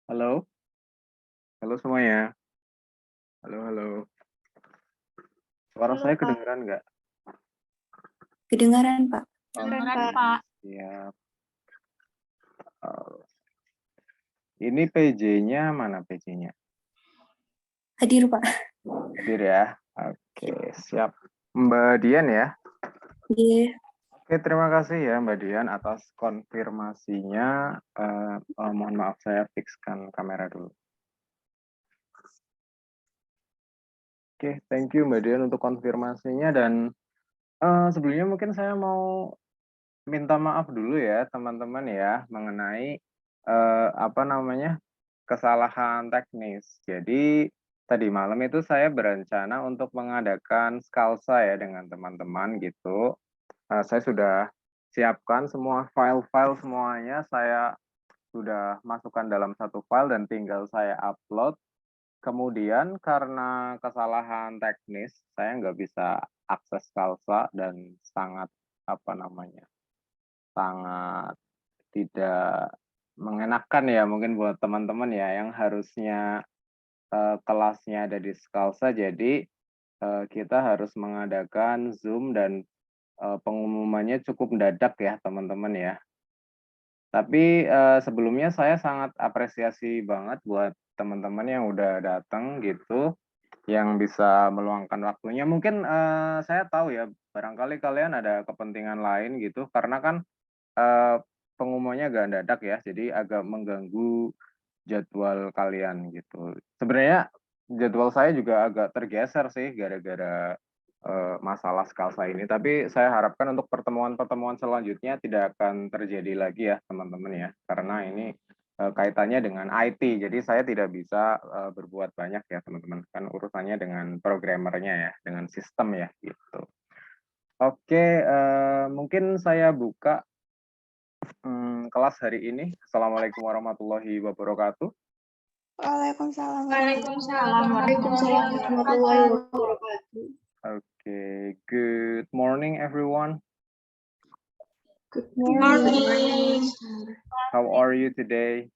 Halo, halo semuanya. Halo, halo. Suara Halo, saya Pak. kedengeran nggak? Kedengaran, Pak. Kedengeran, Oke, Pak. siap. Oh, ini PJ-nya mana PJ-nya? Hadir, Pak. Hadir ya. Oke, siap. Mbak Dian ya. Iya. Oke, terima kasih ya Mbak Dian atas konfirmasinya. Mohon maaf saya fixkan kamera dulu. Oke, thank you Mbak Dian untuk konfirmasinya dan sebelumnya mungkin saya mau minta maaf dulu ya teman-teman ya mengenai apa namanya kesalahan teknis. Jadi tadi malam itu saya berencana untuk mengadakan skalsa ya dengan teman-teman gitu. Saya sudah siapkan semua file-file semuanya, saya sudah masukkan dalam satu file dan tinggal saya upload. Kemudian karena kesalahan teknis, saya nggak bisa akses skalsa dan sangat apa namanya sangat tidak mengenakan ya mungkin buat teman-teman ya yang harusnya kelasnya ada di Skalsa, jadi kita harus mengadakan Zoom dan pengumumannya cukup mendadak ya teman-teman ya. Tapi sebelumnya saya sangat apresiasi banget buat teman-teman yang udah datang gitu, yang bisa meluangkan waktunya. Mungkin saya tahu ya, barangkali kalian ada kepentingan lain gitu, karena kan pengumumannya agak mendadak ya, jadi agak mengganggu jadwal kalian gitu. Sebenarnya jadwal saya juga agak tergeser sih gara-gara masalah skalsa ini. Tapi saya harapkan untuk pertemuan-pertemuan selanjutnya tidak akan terjadi lagi ya teman-teman ya. Karena ini kaitannya dengan IT. Jadi saya tidak bisa berbuat banyak ya teman-teman. Kan urusannya dengan programmernya ya, dengan sistem ya gitu. Oke, mungkin saya buka kelas hari ini. Assalamualaikum warahmatullahi wabarakatuh. Waalaikumsalam. Waalaikumsalam Waalaikumsalam warahmatullahi warahmatullahi wabarakatuh. wabarakatuh. Okay, good morning everyone. Good Good morning. morning. How are you today?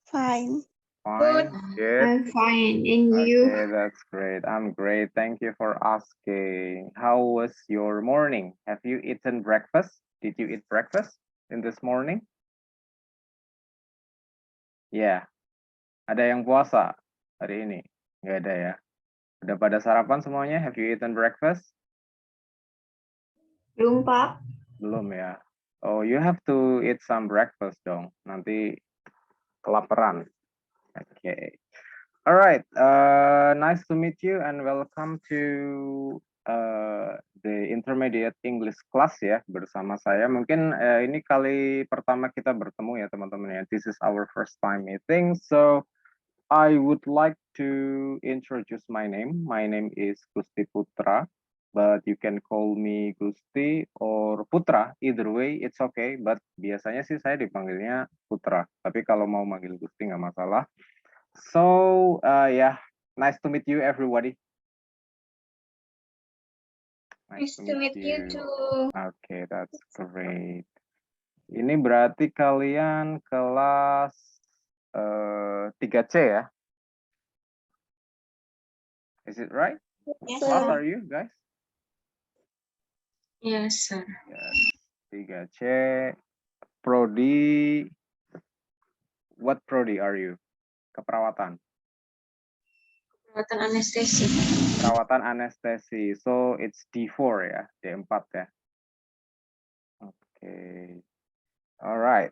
Fine. Fine, good. I'm fine. And you? Okay, that's great. I'm great. Thank you for asking. How was your morning? Have you eaten breakfast? Did you eat breakfast in this morning? Yeah. Ada yang puasa hari ini? Nggak ada ya. Udah pada sarapan semuanya? Have you eaten breakfast? Belum, Pak. Belum ya. Oh, you have to eat some breakfast dong. Nanti kelaparan. Okay. All right. Nice to meet you and welcome to the intermediate English class ya bersama saya. Mungkin ini kali pertama kita bertemu ya teman-teman ya. This is our first time meeting. So I would like to introduce my name. My name is Gusti Putra, but you can call me Gusti or Putra. Either way, it's okay. But biasanya sih saya dipanggilnya Putra. Tapi kalau mau manggil Gusti nggak masalah. So, yeah, nice to meet you, everybody. Nice to meet you too. Okay, that's great. Ini berarti kalian kelas 3C ya? Is it right? Yes, What class sir. are you guys? Yes, sir. Yes, 3C. Prodi, what prodi are you? Keperawatan. Perawatan anestesi. Perawatan anestesi. So it's D4 ya, D4 ya. Okay. All right.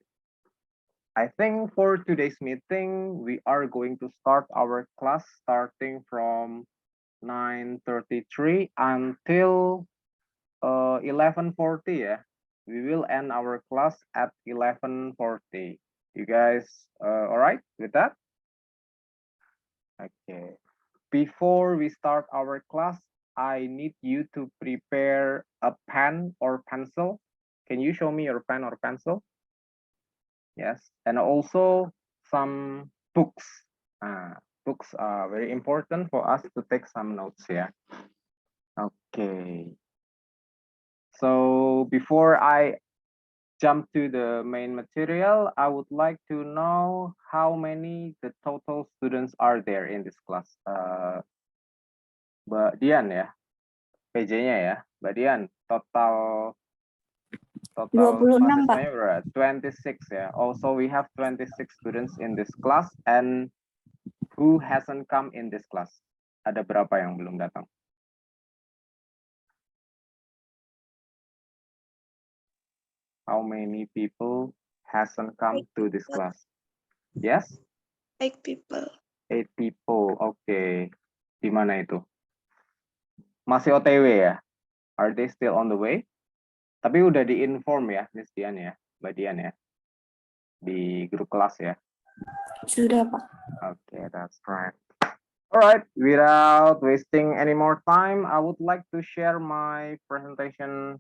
I think for today's meeting, we are going to start our class starting from 9:33 until 11:40 ya. We will end our class at 11:40. You guys all right with that? Okay. Before we start our class, I need you to prepare a pen or pencil. Can you show me your pen or pencil? Yes, and also some books. Books are very important for us to take some notes here. Okay. So before I jump to the main material, I would like to know how many the total students are there in this class. Mbak Dian ya, PJ-nya ya, Mbak Dian, total 26, Pak. mahasiswanya berapa? 26 ya. Also we have 26 students in this class, and who hasn't come in this class? Ada berapa yang belum datang? How many people hasn't come to this class? Yes? 8 people. 8 people. Oke. Di mana itu? Masih OTW ya? Are they still on the way? Tapi udah di-inform ya, Miss Dian ya, Mbak Dian ya? Di grup kelas ya? Sudah, Pak. Okay, that's right. All right, without wasting any more time, I would like to share my presentation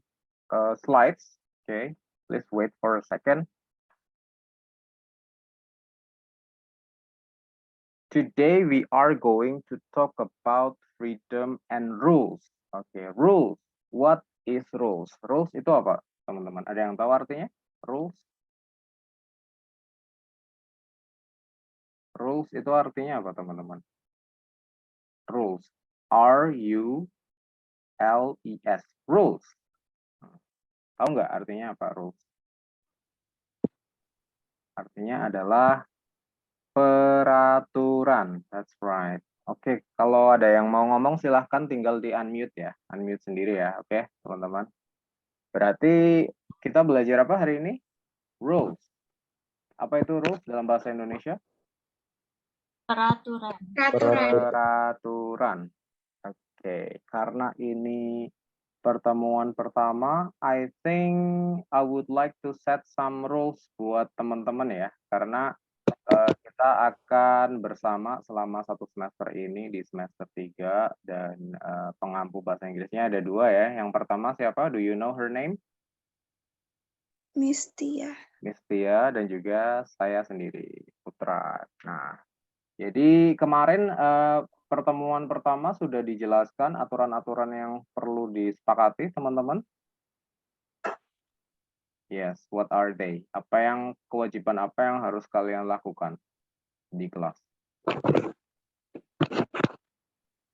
slides. Okay, please wait for a second. Today we are going to talk about freedom and rules. Okay, rules. What is rules? Rules itu apa, teman-teman? Ada yang tahu artinya? Rules? Rules itu artinya apa, teman-teman? Rules. R-U-L-E-S. Rules. Tahu nggak artinya apa rules? Artinya adalah peraturan. That's right. Oke, kalau ada yang mau ngomong silahkan tinggal di unmute ya. Unmute sendiri ya, oke teman-teman. Berarti kita belajar apa hari ini? Rules. Apa itu rules dalam bahasa Indonesia? Peraturan. Peraturan. Oke, karena ini pertemuan pertama, I think I would like to set some rules buat teman-teman ya, karena kita akan bersama selama 1 semester ini di semester 3 dan pengampu bahasa Inggrisnya ada 2 ya. Yang pertama siapa? Do you know her name? Miss Tia. Miss Tia dan juga saya sendiri, Putra. Nah, jadi kemarin pertemuan pertama sudah dijelaskan aturan-aturan yang perlu disepakati, teman-teman. Yes, what are they? Kewajiban apa yang harus kalian lakukan di kelas?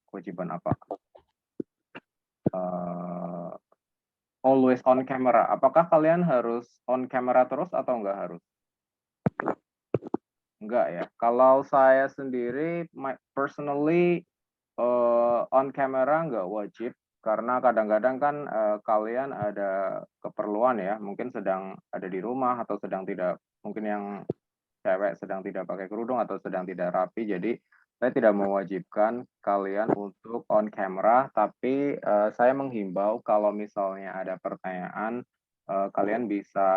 Kewajiban apa? Always on camera. Apakah kalian harus on camera terus atau enggak harus? Enggak ya. Kalau saya sendiri, personally on camera enggak wajib karena kadang-kadang kan kalian ada keperluan ya, mungkin sedang ada di rumah atau sedang tidak, mungkin yang cewek sedang tidak pakai kerudung atau sedang tidak rapi, jadi saya tidak mewajibkan kalian untuk on camera, tapi saya menghimbau kalau misalnya ada pertanyaan, kalian bisa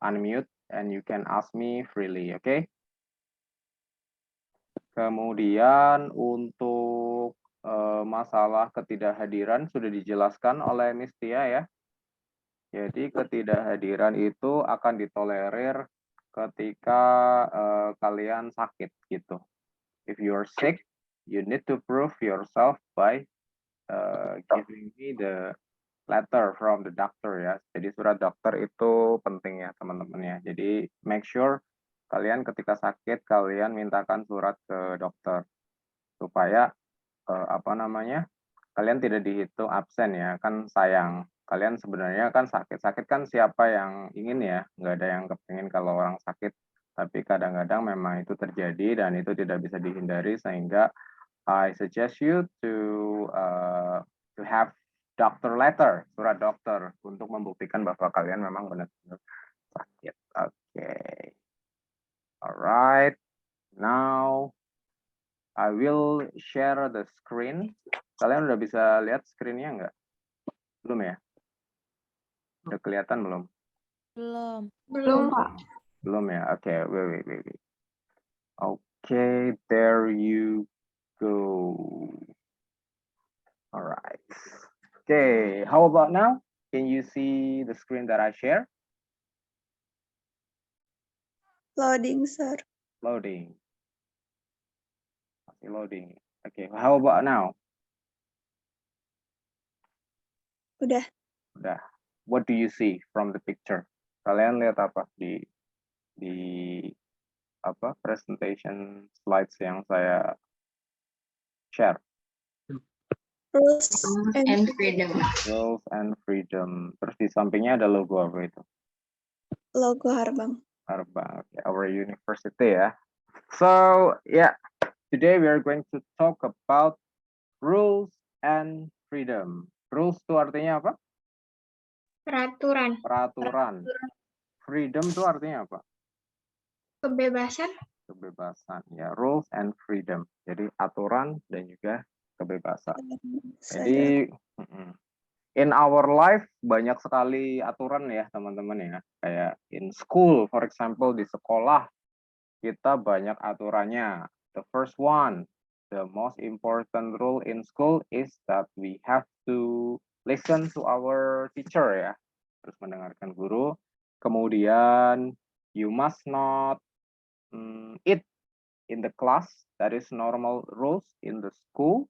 unmute and you can ask me freely, oke? Kemudian untuk masalah ketidakhadiran sudah dijelaskan oleh Miss Tia ya. Jadi ketidakhadiran itu akan ditolerir ketika kalian sakit gitu. If you're sick, you need to prove yourself by giving me the letter from the doctor ya. Jadi surat dokter itu penting ya teman-teman ya. Jadi make sure kalian ketika sakit kalian mintakan surat ke dokter supaya kalian tidak dihitung absen ya, kan sayang. Kalian sebenarnya kan sakit kan siapa yang ingin ya, nggak ada yang kepingin kalau orang sakit, tapi kadang-kadang memang itu terjadi dan itu tidak bisa dihindari, sehingga I suggest you to have doctor letter, surat dokter untuk membuktikan bahwa kalian memang benar-benar sakit. Okay. Alright. Now I will share the screen. Kalian udah bisa lihat screen-nya nggak? Belum ya? Udah kelihatan belum? Belum, Pak. Belum ya? Oke, wait. Okay, there you go. Alright. Okay, how about now? Can you see the screen that I share? Loading, sir. Loading. Masih loading. Okay, how about now? Udah. Udah. What do you see from the picture? Kalian lihat apa di apa presentation slides yang saya share? Rules And freedom. Rules and freedom. Terus di sampingnya ada logo apa itu? logo Harbang. Harbang, okay, our university ya. So yeah, today we are going to talk about rules and freedom. Rules itu artinya apa? Peraturan. Peraturan. Freedom itu artinya apa? Kebebasan. Kebebasan ya. Rules and freedom. Jadi aturan dan juga kebebasan. Jadi in our life banyak sekali aturan ya teman-teman ya. Kayak in school, for example, di sekolah kita banyak aturannya. The first one, the most important rule in school is that we have to listen to our teacher ya. Terus mendengarkan guru. Kemudian you must not eat in the class. That is normal rules in the school.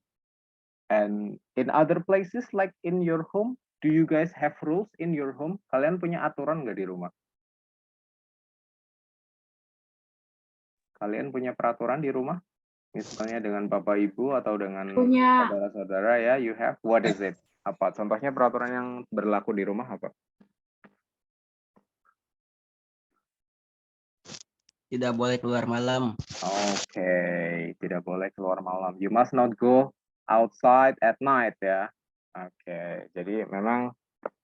And in other places like in your home, do you guys have rules in your home? Kalian punya aturan nggak di rumah? Kalian punya peraturan di rumah? Misalnya dengan bapak ibu atau dengan Punya. saudara-saudara ya, you have. What is it? Apa? Contohnya peraturan yang berlaku di rumah apa? Tidak boleh keluar malam. Oke, tidak boleh keluar malam. You must not go outside at night ya. Oke, jadi memang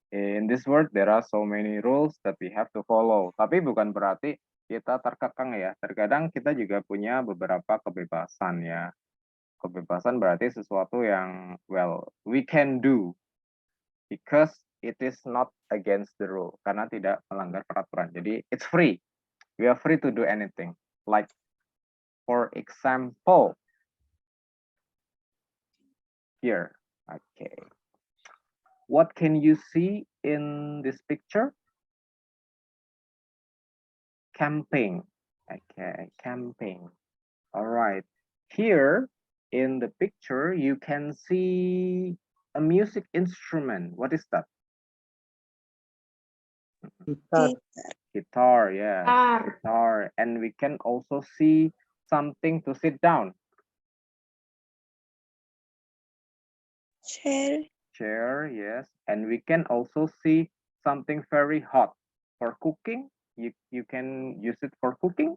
in this world there are so many rules that we have to follow. Tapi bukan berarti kita terkekang ya. Terkadang kita juga punya beberapa kebebasan ya. Kebebasan berarti sesuatu yang well we can do because it is not against the rule, karena tidak melanggar peraturan. Jadi it's free. We are free to do anything. Like for example, here. Okay. What can you see in this picture? Camping. Okay, camping. All right. Here in the picture, you can see a music instrument. What is that? Guitar, yeah. Guitar. And we can also see something to sit down. Chair, yes. And we can also see something very hot for cooking. You can use it for cooking.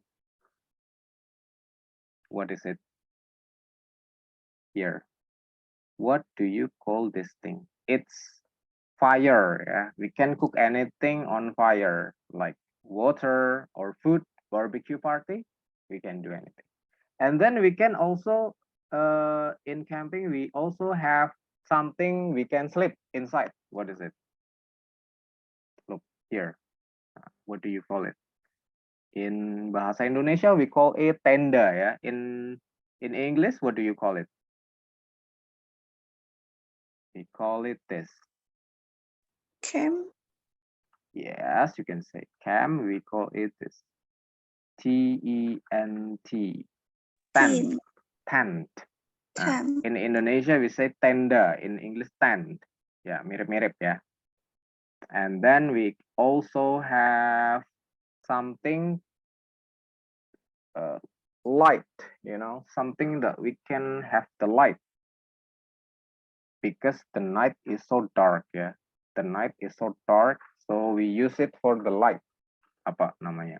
What is it? Here. What do you call this thing? It's fire. Yeah, we can cook anything on fire, like water or food, barbecue party. We can do anything. And then we can also, in camping, we also have something we can sleep inside. What is it? Look here. What do you call it? In bahasa Indonesia, we call it tenda. Yeah. In English, what do you call it? We call it this. Camp. Yes, you can say camp. We call it this. T-E-N-T. Tent. Tent. In Indonesia, we say tenda. In English, tent. Ya, mirip-mirip ya. And then we also have something light, you know, something that we can have the light. Because the night is so dark, ya. The night is so dark, so we use it for the light. Apa namanya?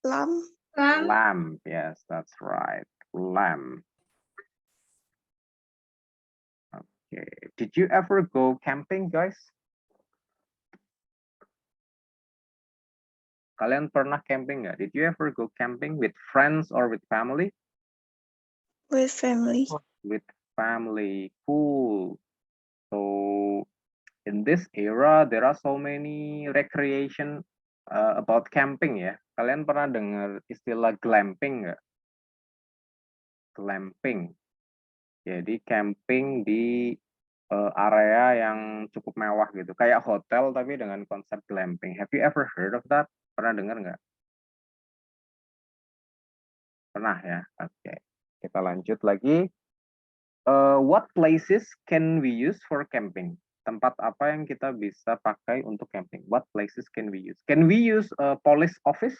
Lamp. Lamp, yes, that's right. Lamp. Okay. Did you ever go camping, guys? Kalian pernah camping nggak? Did you ever go camping with friends or with family? With family. With family. Cool. So in this era, there are so many recreation about camping ya. Kalian pernah dengar istilah glamping nggak? Glamping. Jadi camping di area yang cukup mewah gitu, kayak hotel tapi dengan konsep glamping. Have you ever heard of that? Pernah dengar nggak? Pernah ya. Oke, kita lanjut lagi. What places can we use for camping? Tempat apa yang kita bisa pakai untuk camping? What places can we use? Can we use a police office?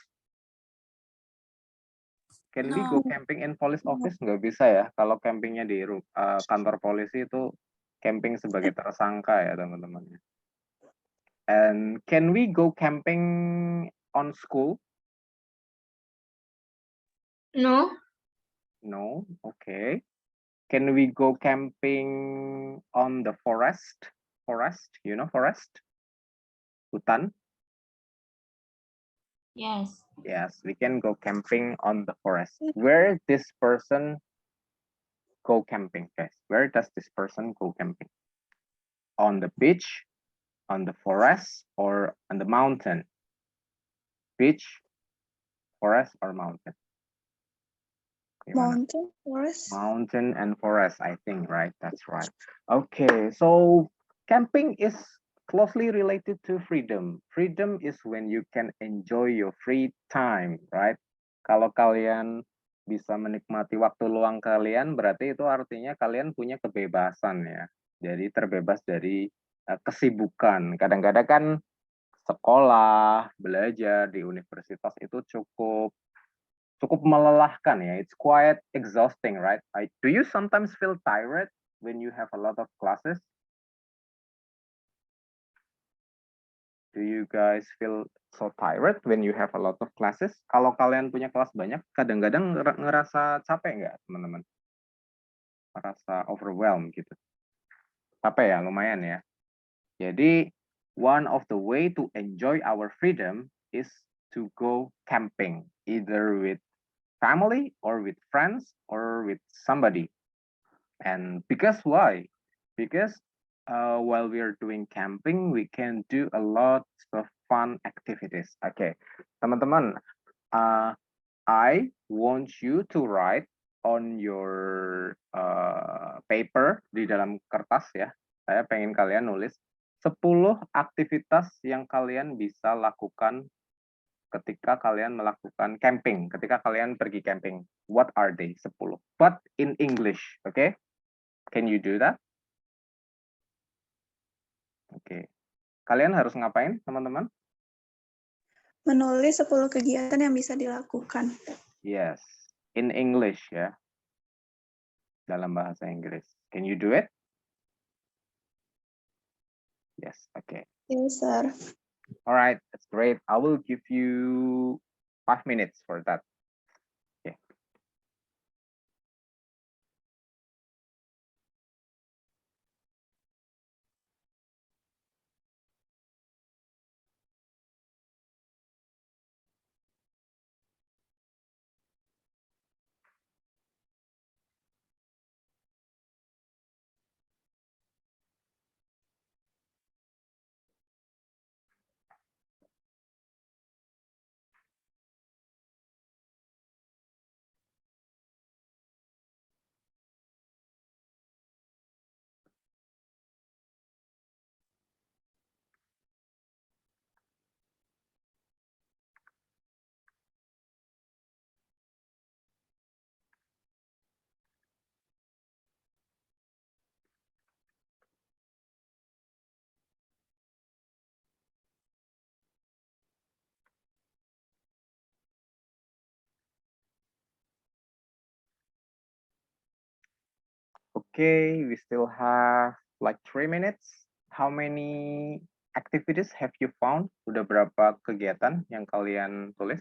Can we go No. camping in police No. office? Nggak bisa ya. Kalau campingnya di kantor polisi itu camping sebagai tersangka ya teman-teman. And can we go camping on school? No. No. Okay. Can we go camping on the forest? Forest, you know forest? Hutan? Yes. Yes, we can go camping on the forest. Where this person go camping, guys? Where does this person go camping? On the beach, on the forest, or on the mountain? Beach, forest, or mountain? Gimana? Mountain, forest. Mountain and forest, I think, right? That's right. Okay, so camping is closely related to freedom. Freedom is when you can enjoy your free time, right? Kalau kalian bisa menikmati waktu luang kalian, berarti itu artinya kalian punya kebebasan ya. Jadi terbebas dari kesibukan. Kadang-kadang kan sekolah, belajar di universitas itu cukup melelahkan ya. It's quite exhausting, right? Do you sometimes feel tired when you have a lot of classes? Do you guys feel so tired when you have a lot of classes? Kalau kalian punya kelas banyak, kadang-kadang ngerasa capek nggak, teman-teman? Merasa overwhelmed gitu. Capek ya, lumayan ya. Jadi, one of the way to enjoy our freedom is to go camping, either with family or with friends or with somebody. And because why? Because while we are doing camping, we can do a lot of fun activities. Okay, teman-teman, I want you to write on your paper di dalam kertas ya. Saya pengen kalian nulis 10 aktivitas yang kalian bisa lakukan ketika kalian melakukan camping, ketika kalian pergi camping. What are they? 10. But in English, okay? Can you do that? Oke. Kalian harus ngapain, teman-teman? Menulis 10 kegiatan yang bisa dilakukan. Yes. In English ya. Dalam bahasa Inggris. Can you do it? Yes, okay. Yes, sir. All right, that's great. I will give you 5 minutes for that. Okay. Okay, we still have like 3 minutes. How many activities have you found? Udah berapa kegiatan yang kalian tulis?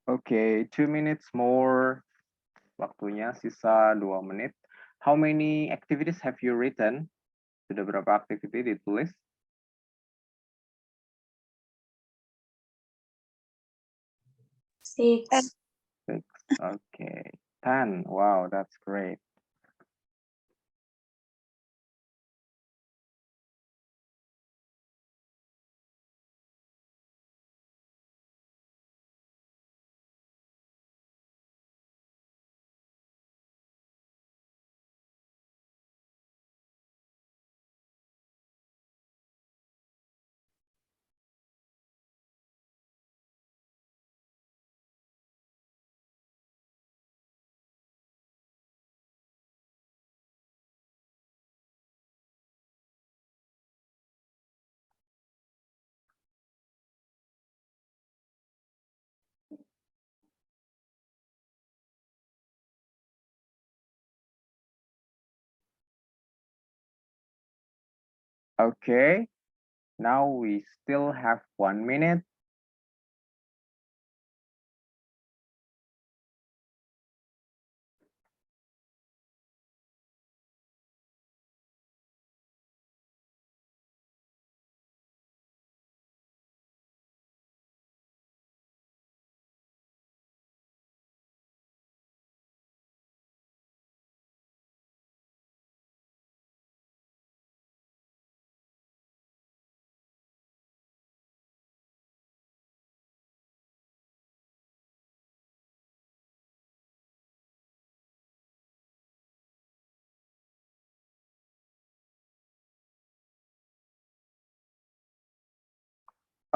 Okay, 2 minutes more. Waktunya sisa 2 menit. How many activities have you written? Sudah berapa activity ditulis? 6. 6. Okay. 10. Wow, that's great. Okay. Now we still have 1 minute.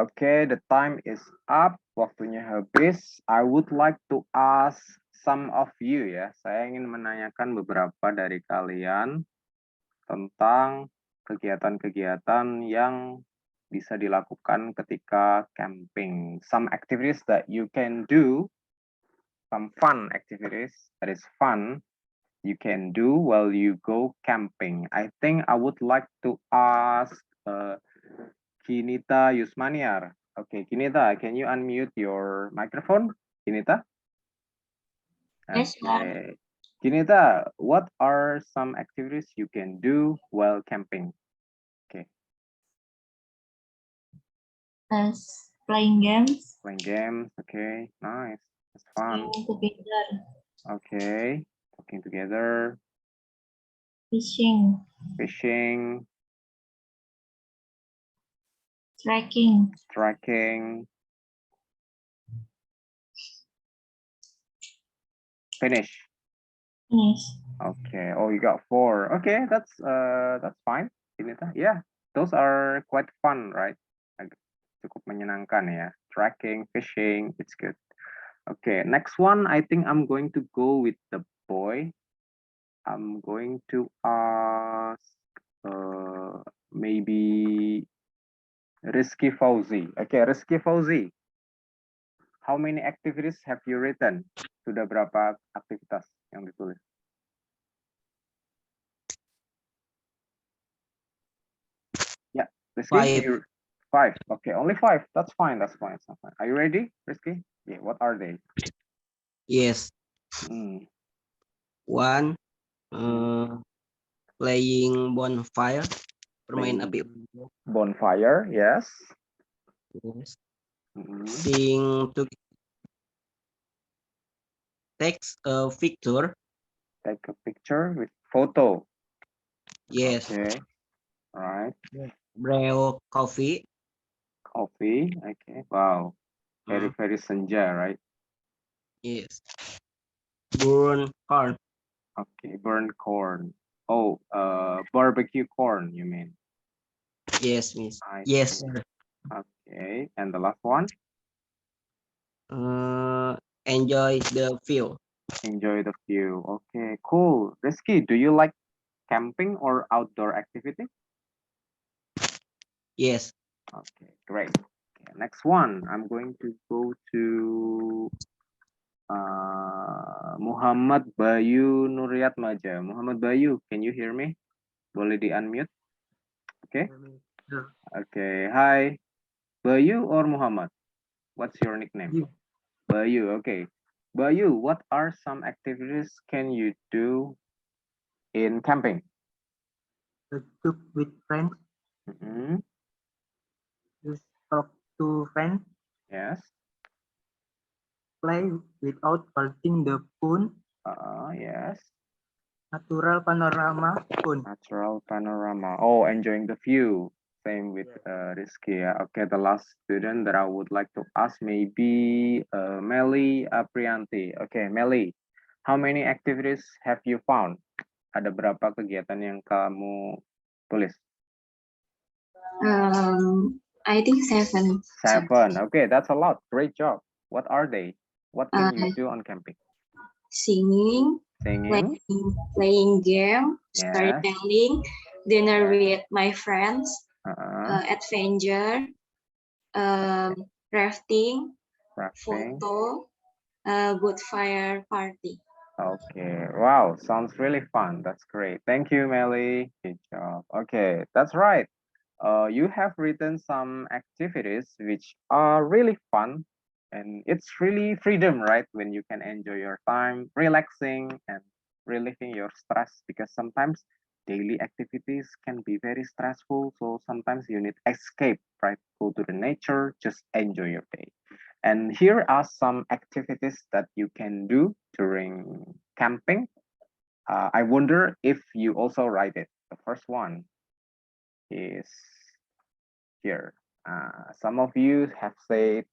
Okay, the time is up. Waktunya habis. I would like to ask some of you ya. Saya ingin menanyakan beberapa dari kalian tentang kegiatan-kegiatan yang bisa dilakukan ketika camping. Some activities that you can do, some fun activities that is fun you can do while you go camping. I think I would like to ask Kinita Yusmaniar. Okay, Kinita, can you unmute your microphone? Kinita? Yes, Okay. Kinita, what are some activities you can do while camping? Playing games, Playing games, okay, nice. That's fun. together, Okay, talking together, fishing, fishing, trekking, trekking. Finish. finish. Okay. Oh, you got 4. Okay, that's fine. Kinita. Yeah, those are quite fun, right? Cukup menyenangkan ya. Trekking, fishing, it's good. Okay, next one. I think I'm going to go with the boy. I'm going to ask maybe Rizky Fauzi. Okay, Rizky Fauzi. How many activities have you written? Sudah berapa aktivitas yang ditulis? Yeah, Rizky. 5. 5. Okay, only 5. That's fine. That's fine. That's fine. Are you ready, Rizky? Yeah. What are they? Yes. Hmm. 1. Playing bonfire. Bermain Playing api. bonfire. Yes. Yes. Hmm. Sing to text a picture. Take a picture with photo. Yes. Okay. All right. Brew coffee. Coffee. Okay. Wow. Very, very senja, right? Yes. Burn corn. Okay. Burn corn. Oh, barbecue corn, you mean? Yes, miss. I Yes, see. sir. Okay. And the last one? Enjoy the view. Enjoy the view. Okay, cool. Rizky, do you like camping or outdoor activity? Yes. Okay, great. Okay, next one, I'm going to go to Muhammad Bayu Nuryat Maja. Muhammad Bayu, can you hear me? Boleh di unmute? Okay. Okay. Hi, Bayu or Muhammad? What's your nickname? Bayu. Okay. Bayu, what are some activities can you do in camping? Cook with friends, Mhm. just talk to friends, Yes. play without hurting the phone, Yes. natural panorama phone. Natural panorama. Oh, enjoying the view. Same with Rizky. Yeah. Okay, the last student that I would like to ask maybe Meli Aprianti. Okay, Meli, how many activities have you found? Ada berapa kegiatan yang kamu tulis? I think 7. Seven. Okay, that's a lot. Great job. What are they? What can you do on camping? Singing, Singing. playing game, Yes. storytelling, dinner with my friends, adventure, crafting, Crafting. photo, good fire party. Okay. Wow. Sounds really fun. That's great. Thank you, Melly. Good job. Okay. That's right. You have written some activities which are really fun, and it's really freedom, right? When you can enjoy your time relaxing and relieving your stress, because sometimes daily activities can be very stressful. So sometimes you need escape, right? Go to the nature, just enjoy your day. And here are some activities that you can do during camping. I wonder if you also write it. The first one is here. Some of you have said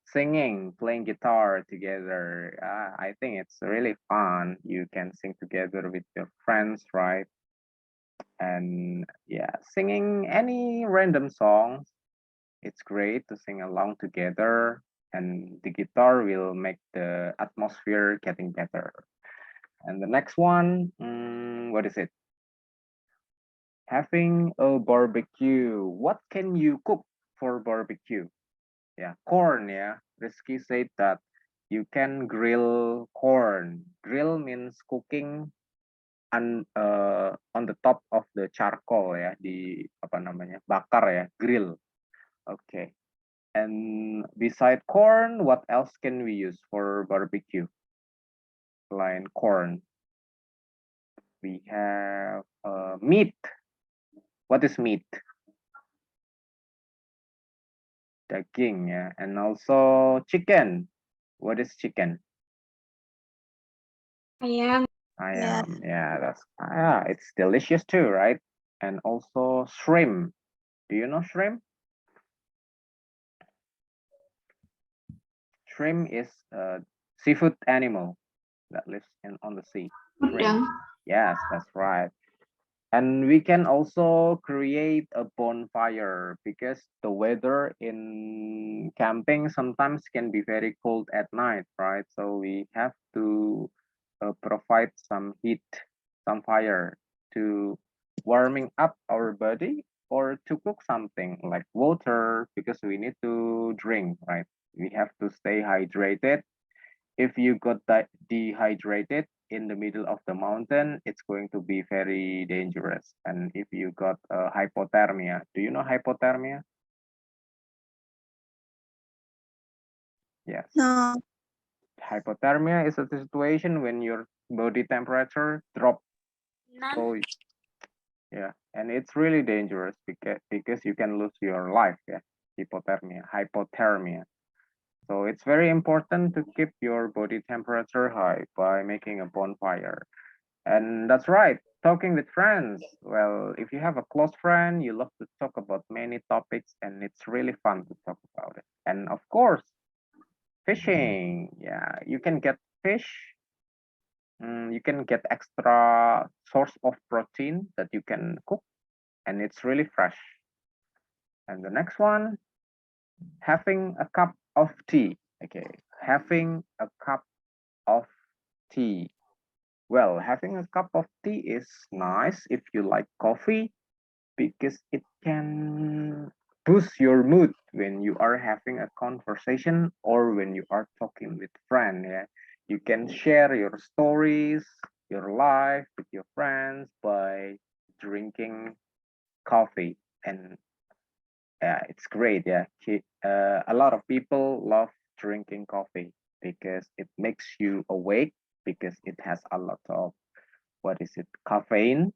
singing, playing guitar together. I think it's really fun. You can sing together with your friends, right? And yeah, singing any random songs. It's great to sing along together, and the guitar will make the atmosphere getting better. And the next one, what is it? Having a barbecue. What can you cook for barbecue? Yeah, corn. Yeah, Rizky said that you can grill corn. Grill means cooking on the top of the charcoal ya, di apa namanya, bakar ya, grill. Okay. And beside corn, what else can we use for barbecue? Selain corn, we have meat. What is meat? Daging, yeah. And also chicken. What is chicken? Ayam, Ayam. Yeah, it's delicious too, right? And also shrimp. Do you know shrimp? Shrimp is a seafood animal that lives on the sea. Shrimp. udang. Yes, that's right. And we can also create a bonfire because the weather in camping sometimes can be very cold at night, right? So we have to provide some heat, some fire to warming up our body, or to cook something like water, because we need to drink, right? We have to stay hydrated. If you got dehydrated in the middle of the mountain, it's going to be very dangerous. And if you got hypothermia, do you know hypothermia? Yes. No. Hypothermia is a situation when your body temperature drop. So yeah, and it's really dangerous because you can lose your life. Yeah, hypothermia. So it's very important to keep your body temperature high by making a bonfire. And that's right, talking with friends. Well, if you have a close friend, you love to talk about many topics, and it's really fun to talk about it. And of course, fishing. Yeah, you can get fish. You can get extra source of protein that you can cook, and it's really fresh. And the next one, having a cup of tea. Okay, having a cup of tea. Well, having a cup of tea is nice if you like coffee, because it can boost your mood when you are having a conversation or when you are talking with friend. Yeah, you can share your stories, your life with your friends by drinking coffee. And yeah, it's great. Yeah, a lot of people love drinking coffee. because it makes you awake, because it has a lot of, caffeine.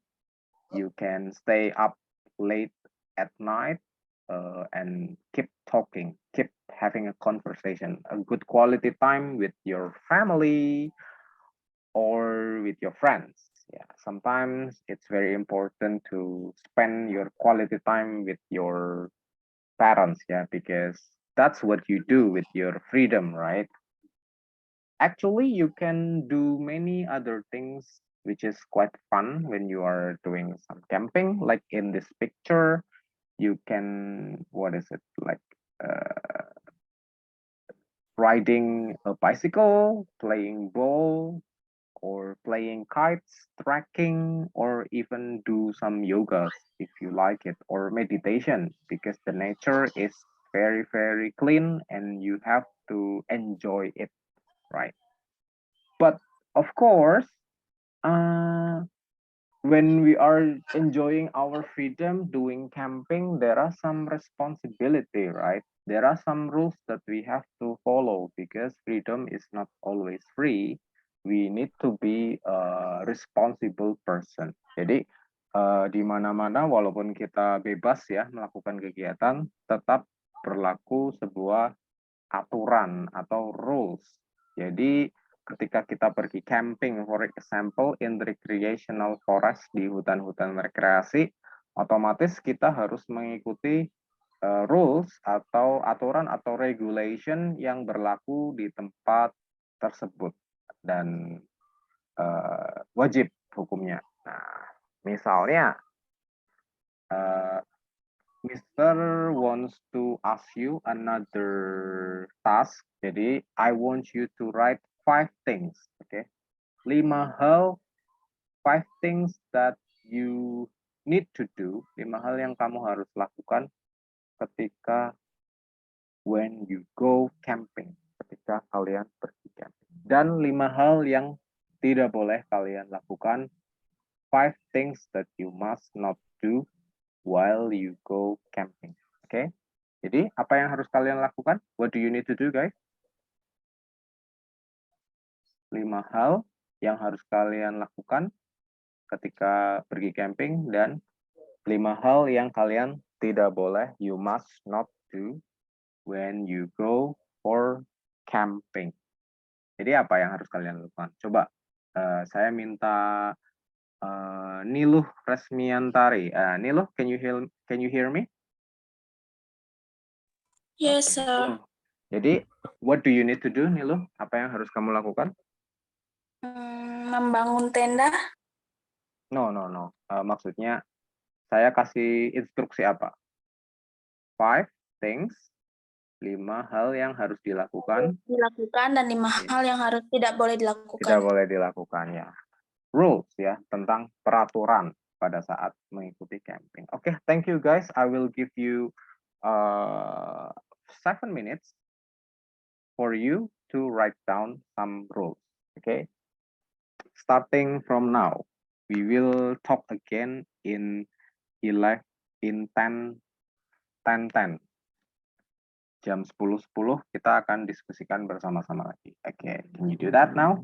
You can stay up late at night and keep talking, keep having a conversation, a good quality time with your family or with your friends. Yeah, sometimes it's very important to spend your quality time with your parents, yeah, because that's what you do with your freedom, right? Actually, you can do many other things which is quite fun when you are doing some camping. Like in this picture, you can, uh, riding a bicycle, playing ball, or playing kites, trekking, or even do some yoga if you like it, or meditation, because the nature is very, very clean and you have to enjoy it, right? But of course, uh, when we are enjoying our freedom doing camping, there are some responsibility, right? There are some rules that we have to follow because freedom is not always free. We need to be a responsible person. Jadi di mana-mana walaupun kita bebas ya melakukan kegiatan, tetap berlaku sebuah aturan atau rules. Jadi ketika kita pergi camping, for example, in the recreational forest di hutan-hutan rekreasi, otomatis kita harus mengikuti rules atau aturan atau regulation yang berlaku di tempat tersebut dan wajib hukumnya. Nah, misalnya Mr. wants to ask you another task. Jadi, I want you to write 5 things. Okay. 5 hal, 5 things that you need to do. 5 hal yang kamu harus lakukan ketika when you go camping. Ketika kalian pergi camping. Dan 5 hal yang tidak boleh kalian lakukan. 5 things that you must not do while you go camping. Oke. Okay? Jadi, apa yang harus kalian lakukan? What do you need to do, guys? 5 hal yang harus kalian lakukan ketika pergi camping dan 5 hal yang kalian tidak boleh, you must not do when you go for camping. Jadi, apa yang harus kalian lakukan? Coba saya minta Niluh Resmiantari. Niluh, can you hear me? Yes, sir. Jadi, what do you need to do, Niluh? Apa yang harus kamu lakukan? Membangun tenda. No. Maksudnya, saya kasih instruksi apa? 5 things, 5 hal yang harus dilakukan. Dan 5 hal yang harus tidak boleh dilakukan. Tidak boleh dilakukan, ya. Rules, ya, tentang peraturan pada saat mengikuti camping. Oke, thank you, guys. I will give you 7 minutes for you to write down some rules. Okay. Starting from now, we will talk again in 10 jam 10.10 kita akan diskusikan bersama-sama lagi. Okay, can you do that now?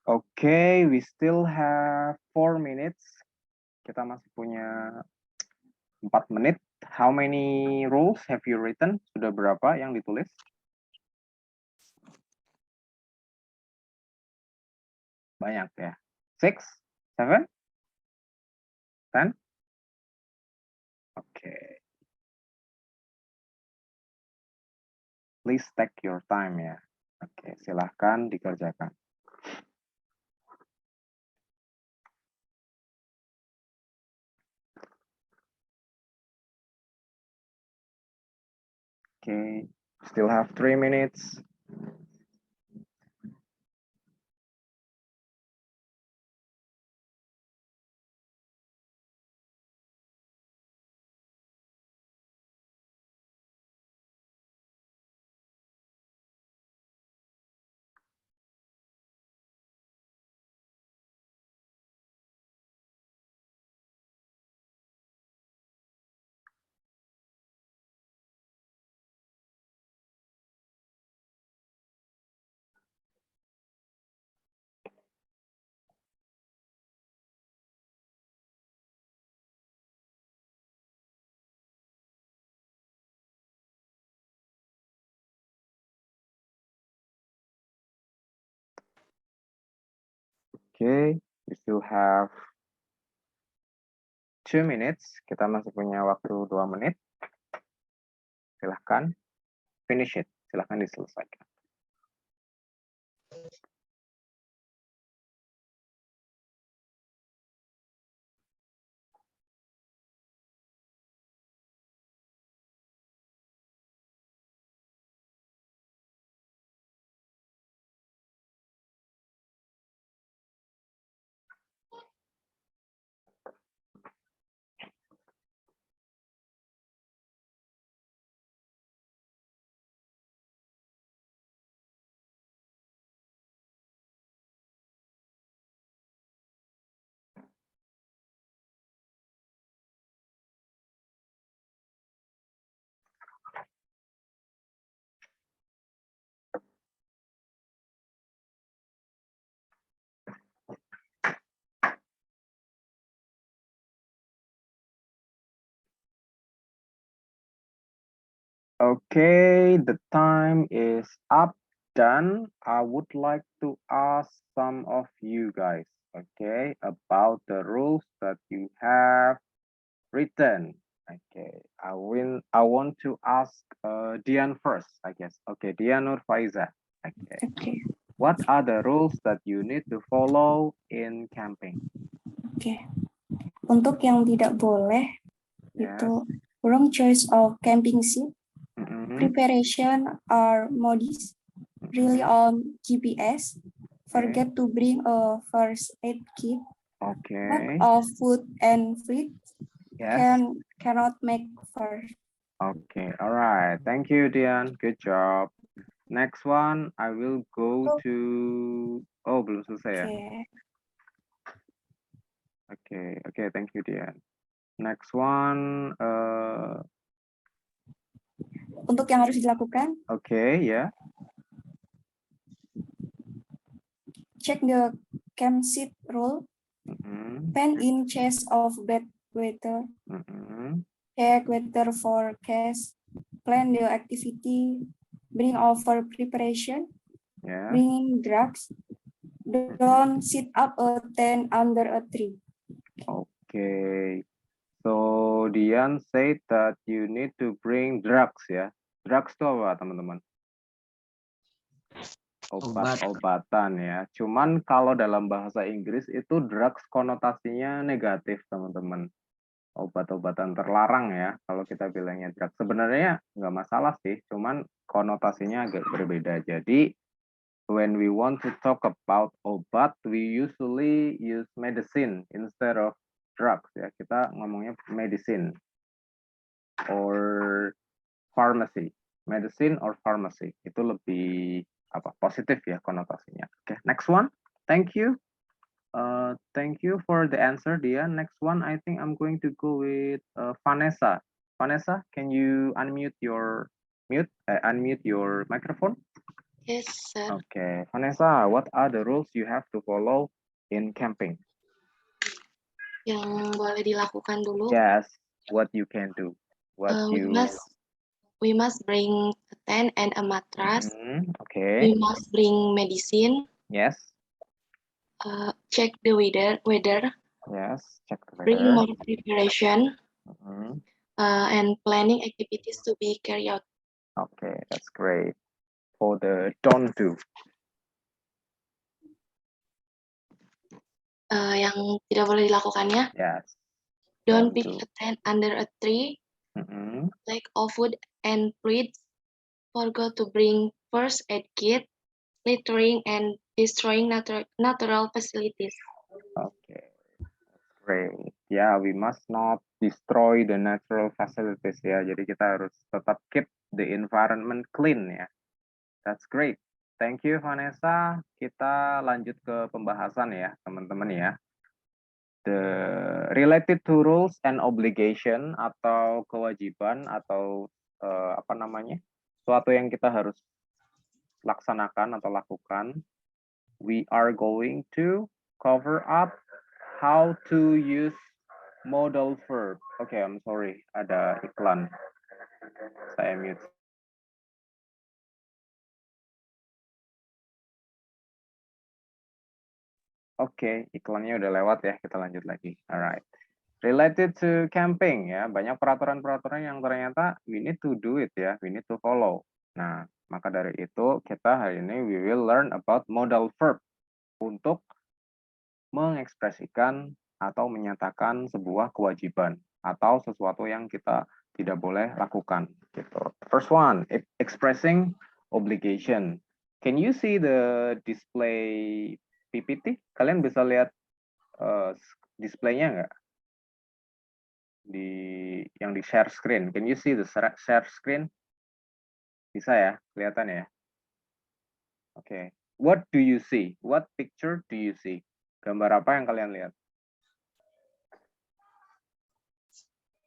Okay, we still have 4 minutes. Kita masih punya 4 menit. How many rules have you written? Sudah berapa yang ditulis? Banyak ya. 6, 7, 10? Okay. Please take your time ya. Oke, silahkan dikerjakan. Okay, still have 3 minutes. Okay, we still have 2 minutes. Kita masih punya waktu 2 menit. Silahkan finish it. Silahkan diselesaikan. Okay, the time is up. Dan, I would like to ask some of you guys, okay, about the rules that you have written. Okay, I want to ask Dian first, I guess. Okay, Dian Nur Faiza. Okay, Oke. what are the rules that you need to follow in camping? Oke. Untuk yang tidak boleh Yes. itu wrong choice of camping seat, Mhm, preparation or modis, rely on GPS, forget to bring a first aid kit, lack Okay. of food and feed, Yes. cannot make first. Okay. All right. Thank you, Dian. Good job. Next one, I will go to. Oh, belum selesai ya? Oke. Okay. Okay. Thank you, Dian. Next one. Untuk yang harus dilakukan, Okay. Yeah. check the camp seat rule, Mhm, pen in case of bad weather, mhm. check weather forecast, plan the activity, bring over preparation, Yeah. bringing drugs, don't sit up a tent under a tree. Okay. So Dian said that you need to bring drugs ya. Drugs itu apa, teman-teman? Obat-obatan ya. Cuman kalau dalam bahasa Inggris itu drugs konotasinya negatif, teman-teman. Obat-obatan terlarang ya, kalau kita bilangnya drugs. Sebenarnya nggak masalah sih, cuman konotasinya agak berbeda. Jadi, when we want to talk about obat, we usually use medicine instead of drugs ya. Kita ngomongnya medicine or pharmacy. Medicine or pharmacy. Itu lebih positif ya konotasinya. Oke, next one. Thank you. Thank you for the answer, Dia. Next one, I think I'm going to go with Vanessa. Vanessa, can you unmute your microphone? Yes, sir. Okay, Vanessa, what are the rules you have to follow in camping? Yang boleh dilakukan dulu. Yes, what you can do. What We must bring a tent and a mattress. Okay. We must bring medicine. Yes. Check the weather. Yes. Check the Bring weather. more preparation. Mhm. And planning activities to be carried out. Okay, that's great. For the don't do. Yang tidak boleh dilakukannya. Yes. Don't Don't pitch do. a tent under a tree. Lack of food and fluids. Forgot to bring first aid kit. Littering and destroying natural facilities. Okay, that's great. Yeah, we must not destroy the natural facilities ya. Jadi kita harus tetap keep the environment clean ya. That's great. Thank you Vanessa. Kita lanjut ke pembahasan ya, teman-teman ya. The related to rules and obligation atau kewajiban atau apa namanya? Suatu yang kita harus laksanakan atau lakukan. We are going to cover up how to use modal verb. Okay, I'm sorry, ada iklan. Saya mute. Oke, iklannya udah lewat ya, kita lanjut lagi. Alright. Related to camping ya, banyak peraturan-peraturan yang ternyata we need to do it ya, we need to follow. Nah, maka dari itu kita hari ini we will learn about modal verb untuk mengekspresikan atau menyatakan sebuah kewajiban atau sesuatu yang kita tidak boleh lakukan gitu. First one, expressing obligation. Can you see the display PPT? Kalian bisa lihat displaynya nggak? Yang di share screen. Can you see the share screen? Bisa ya, kelihatan ya? Oke. What do you see? What picture do you see? Gambar apa yang kalian lihat?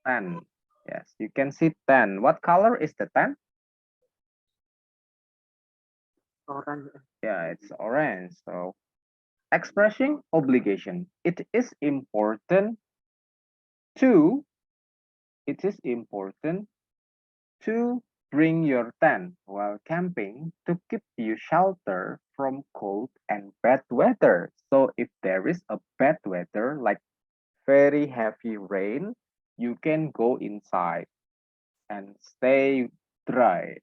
10. Yes, you can see 10. What color is the 10? Orange. Yeah, it's orange. So, expressing obligation. It is important to bring your tent while camping to keep you shelter from cold and bad weather. So if there is a bad weather like very heavy rain, you can go inside and stay dry.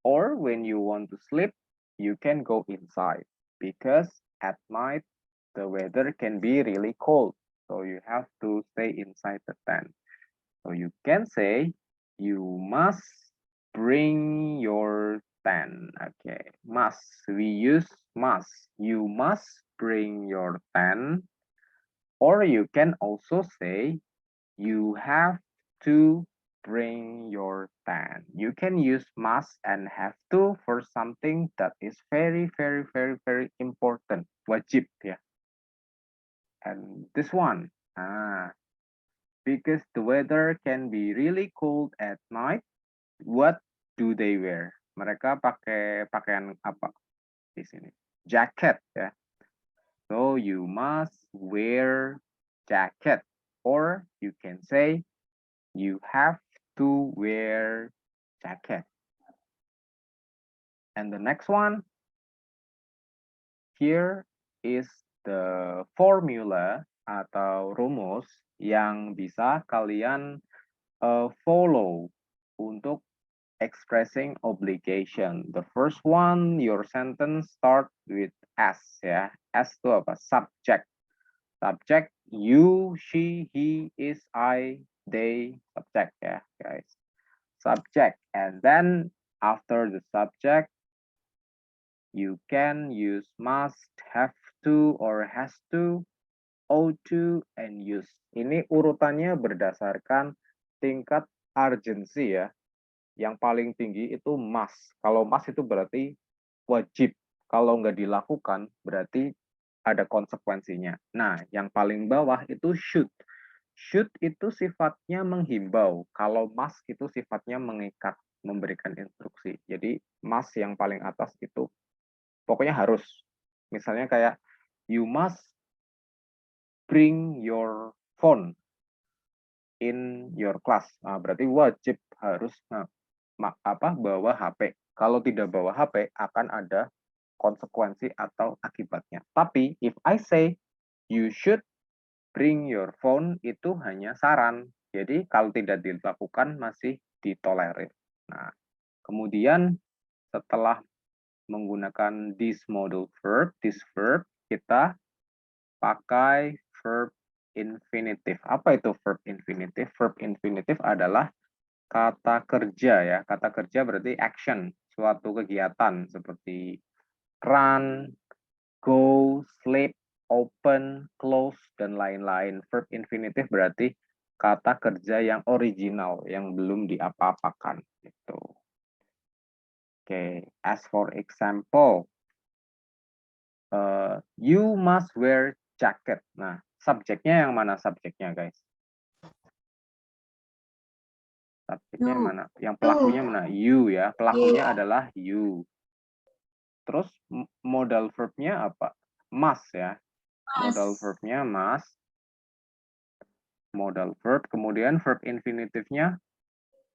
Or when you want to sleep, you can go inside because at night the weather can be really cold. So you have to stay inside the tent. So you can say you must bring your tent. Okay, must. We use must. You must bring your tent. Or you can also say you have to bring your tent. You can use must and have to for something that is very, very, very, very important. Wajib ya. And this one, because the weather can be really cold at night, what do they wear? Mereka pakai pakaian apa di sini? Jacket ya. So you must wear jacket, or you can say you have to wear jacket. And the next one, here is the formula atau rumus yang bisa kalian follow untuk expressing obligation. The first one, your sentence start with S ya. S itu apa? Subject. Subject, you, she, he, is, I, they, subject ya guys. Subject, and then after the subject, you can use must, have to, or has to, ought to, and use. Ini urutannya berdasarkan tingkat urgency ya. Yang paling tinggi itu must. Kalau must itu berarti wajib. Kalau nggak dilakukan berarti ada konsekuensinya. Nah, yang paling bawah itu should. Should itu sifatnya menghimbau. Kalau must itu sifatnya mengikat. memberikan instruksi. Jadi must yang paling atas itu pokoknya harus. Misalnya kayak you must bring your phone in your class. Nah, berarti wajib harus bawa HP. Kalau tidak bawa HP akan ada konsekuensi atau akibatnya. Tapi if I say you should bring your phone, itu hanya saran. Jadi kalau tidak dilakukan masih ditolerir. Nah, kemudian setelah menggunakan this modal verb, kita pakai verb infinitive. Apa itu verb infinitive? Verb infinitive adalah kata kerja ya. Kata kerja berarti action, suatu kegiatan seperti run, go, sleep, open, close, dan lain-lain. Verb infinitive berarti kata kerja yang original, yang belum diapa-apakan. Gitu. Oke, as for example, you must wear jacket. Nah, subjeknya yang mana subjeknya, guys? Subjeknya yang mana? Yang pelakunya mana? You ya. Pelakunya adalah you. Terus modal verbnya apa? Must ya. Modal verbnya must. Modal verb. Kemudian verb infinitive-nya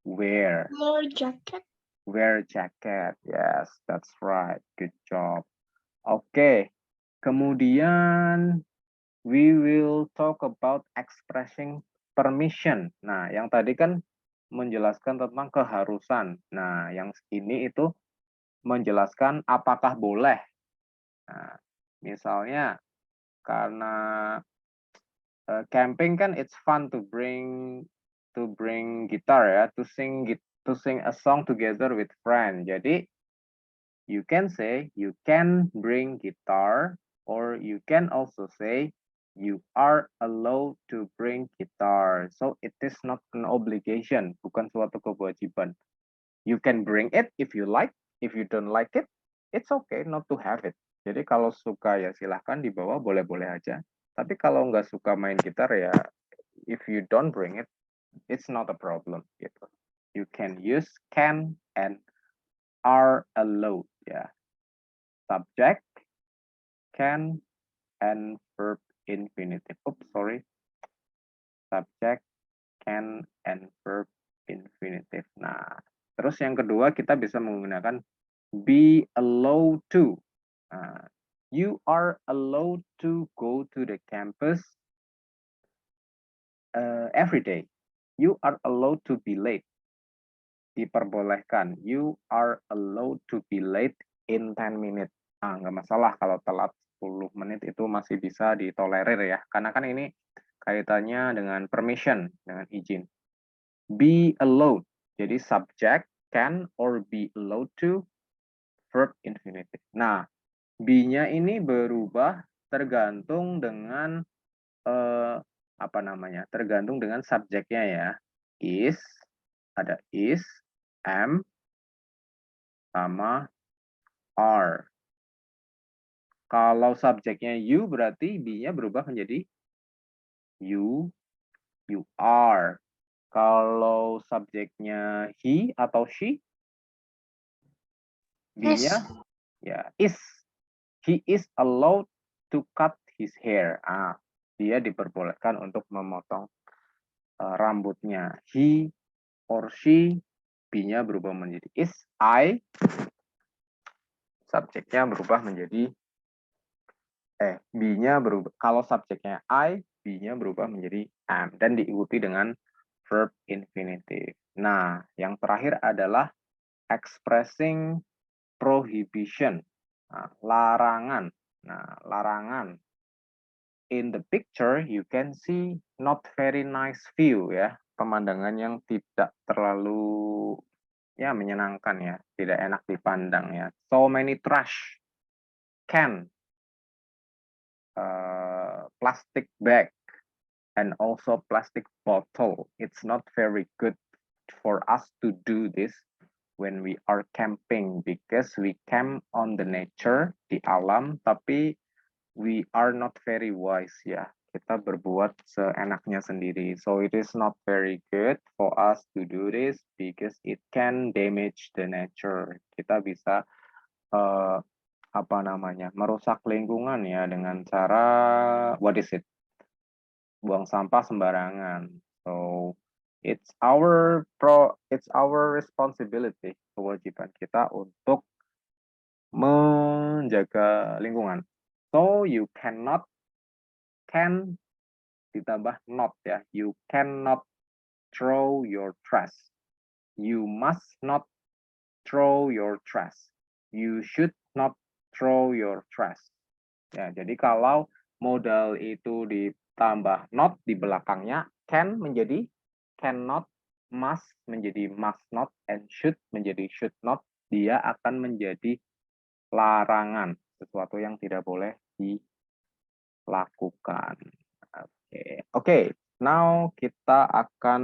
wear. Wear jacket. Wear jacket. Yes, that's right. Good job. Oke. Kemudian we will talk about expressing permission. Nah, yang tadi kan menjelaskan tentang keharusan. Nah, yang ini itu menjelaskan apakah boleh. Nah, misalnya karena camping kan it's fun to bring guitar ya, to sing a song together with friend. Jadi you can say you can bring guitar, or you can also say you are allowed to bring guitar. So it is not an obligation, bukan suatu kewajiban. You can bring it if you like. If you don't like it, it's okay not to have it. Jadi kalau suka ya silahkan dibawa, boleh-boleh aja. Tapi kalau nggak suka main gitar ya, if you don't bring it, it's not a problem. Gitu. You can use can and are allowed ya. Subject, can, and verb infinitive. Oops, sorry. Subject, can, and verb infinitive. Nah, terus yang kedua kita bisa menggunakan be allowed to. Nah, you are allowed to go to the campus every day. You are allowed to be late. Diperbolehkan. You are allowed to be late in 10 minutes. Nah, nggak masalah kalau telat 10 menit itu masih bisa ditolerir ya. Karena kan ini kaitannya dengan permission, dengan izin. Be allowed. Jadi subject, can, or be allowed to, verb infinitive. Nah, be-nya ini berubah tergantung dengan tergantung dengan subjeknya ya. Is, ada is, am, sama are. Kalau subjeknya you berarti be-nya berubah menjadi you are. Kalau subjeknya he atau she, be-nya ya is. He is allowed to cut his hair. Dia diperbolehkan untuk memotong rambutnya. He or she, be-nya berubah menjadi is. I, subjeknya berubah menjadi be-nya berubah. Kalau subjeknya I, be-nya berubah menjadi am dan diikuti dengan verb infinitive. Nah, yang terakhir adalah expressing prohibition. Nah, larangan. Nah, larangan. In the picture, you can see not very nice view ya. Pemandangan yang tidak terlalu ya menyenangkan ya, tidak enak dipandang ya. So many trash can, plastic bag, and also plastic bottle. It's not very good for us to do this when we are camping because we camp on the nature, di alam, tapi we are not very wise ya. Kita berbuat seenaknya sendiri. So it is not very good for us to do this because it can damage the nature. Kita bisa merusak lingkungan ya dengan cara buang sampah sembarangan. So it's our responsibility, kewajiban kita untuk menjaga lingkungan. So you can ditambah not ya. You cannot throw your trash. You must not throw your trash. You should not throw your trash. Ya, jadi kalau modal itu ditambah not di belakangnya, can menjadi cannot, must menjadi must not, and should menjadi should not, dia akan menjadi larangan, sesuatu yang tidak boleh dilakukan. Oke. Now kita akan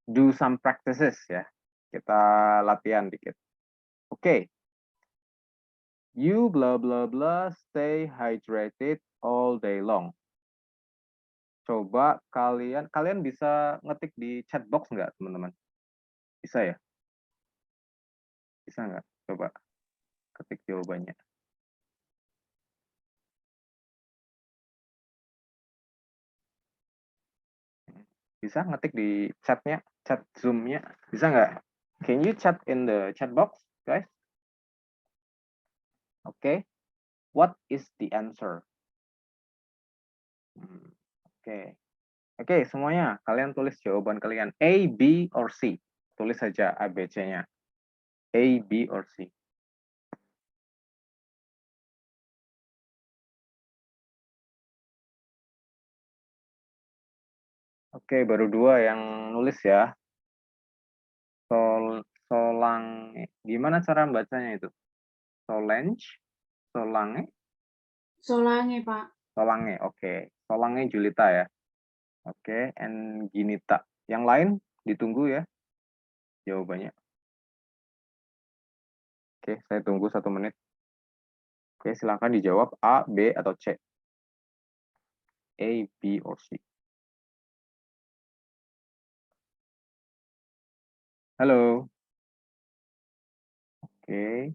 do some practices ya. Kita latihan dikit. Oke. You blah blah blah stay hydrated all day long. Coba kalian bisa ngetik di chat box nggak, teman-teman? Bisa ya? Bisa nggak? Coba ketik jawabannya. Bisa ngetik di chatnya, chat Zoom-nya. Bisa nggak? Can you chat in the chat box, guys? Okay. What is the answer? Oke, semuanya. Kalian tulis jawaban kalian. A, B, or C. Tulis saja ABC-nya. A, B, or C. Oke, baru 2 yang nulis ya. Solang. Gimana cara membacanya itu? Solange? Solange? Solange, Pak. Solange, oke. Solange Julita ya. Oke, and Ginita. Yang lain ditunggu ya jawabannya. Oke, saya tunggu 1 menit. Oke, silakan dijawab A, B, atau C. A, B, or C. Halo. Oke.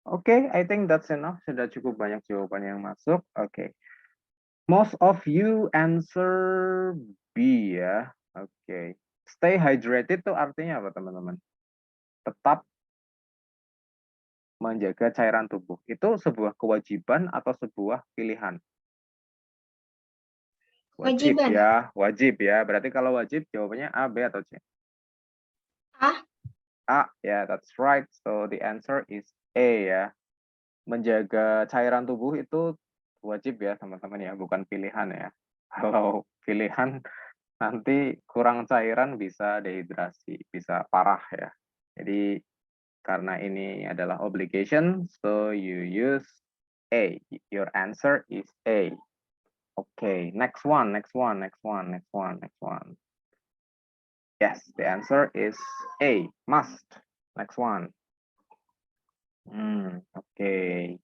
Oke, I think that's enough. Sudah cukup banyak jawaban yang masuk. Oke. Most of you answer B ya. Oke. Stay hydrated itu artinya apa, teman-teman? Tetap menjaga cairan tubuh. Itu sebuah kewajiban atau sebuah pilihan? Wajib Kewajiban. ya, wajib ya. Berarti kalau wajib jawabannya A, B, atau C? A. A, ya, that's right. So the answer is A ya. Menjaga cairan tubuh itu wajib ya, teman-teman ya, bukan pilihan ya. Kalau pilihan nanti kurang cairan bisa dehidrasi, bisa parah ya. Jadi karena ini adalah obligation, so you use A. Your answer is A. Okay, next one. Yes, the answer is A, must. Next one. Okay.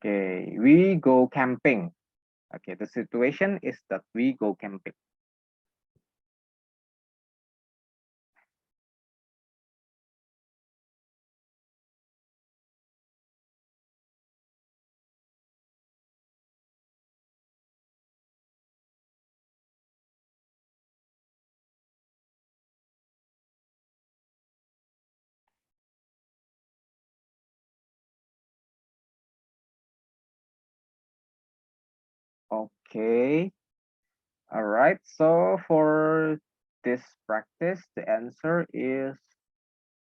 Okay, we go camping. Okay, the situation is that we go camping. Okay. All right. So for this practice, the answer is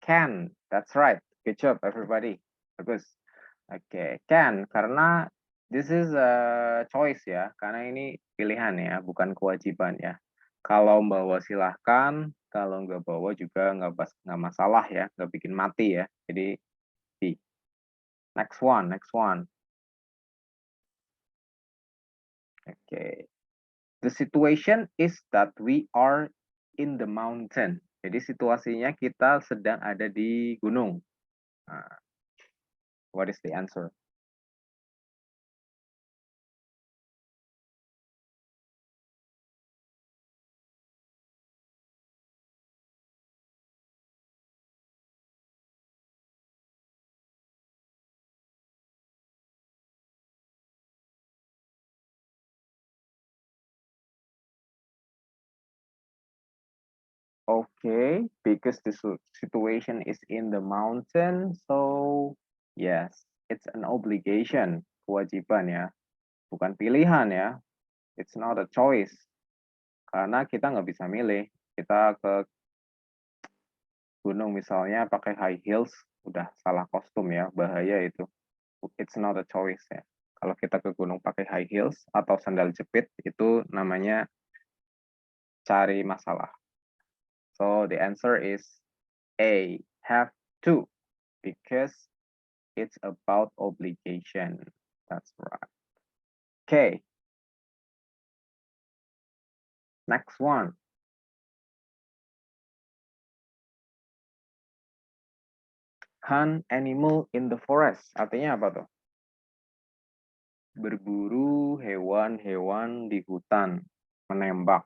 can. That's right. Good job, everybody. Bagus. Okay, can. Karena this is a choice ya. Karena ini pilihan ya, bukan kewajiban ya. Kalau bawa silahkan, Kalau nggak bawa juga nggak masalah ya, nggak bikin mati ya. Jadi B. Next one. Okay. The situation is that we are in the mountain. Jadi situasinya kita sedang ada di gunung. Nah, what is the answer? Okay, because the situation is in the mountain, so yes, it's an obligation, kewajiban ya, bukan pilihan ya. It's not a choice, karena kita nggak bisa milih. Kita ke gunung misalnya pakai high heels, udah salah kostum ya, bahaya itu. It's not a choice ya. Kalau kita ke gunung pakai high heels atau sandal jepit, itu namanya cari masalah. So the answer is A, have to, because it's about obligation. That's right. Okay. Next one. Hunt animal in the forest. Artinya apa tuh? Berburu hewan-hewan di hutan. Menembak.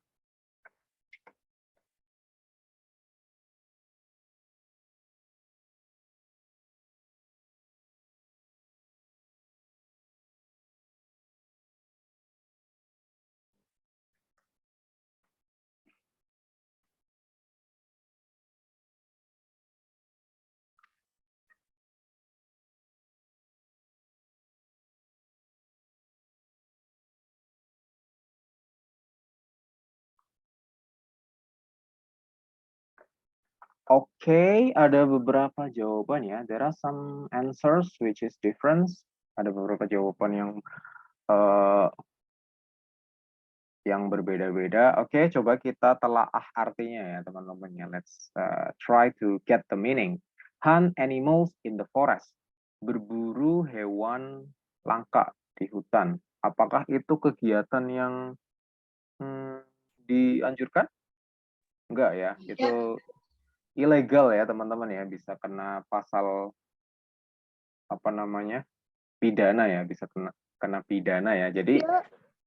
Oke, ada beberapa jawaban ya. There are some answers which is different. Ada beberapa jawaban yang berbeda-beda. Oke, coba kita telaah artinya ya, teman-teman ya. Let's try to get the meaning. Hunt animals in the forest. Berburu hewan langka di hutan. Apakah itu kegiatan yang dianjurkan? Enggak ya, itu ilegal ya teman-teman ya, bisa kena pasal apa namanya, pidana ya, bisa kena pidana ya. Jadi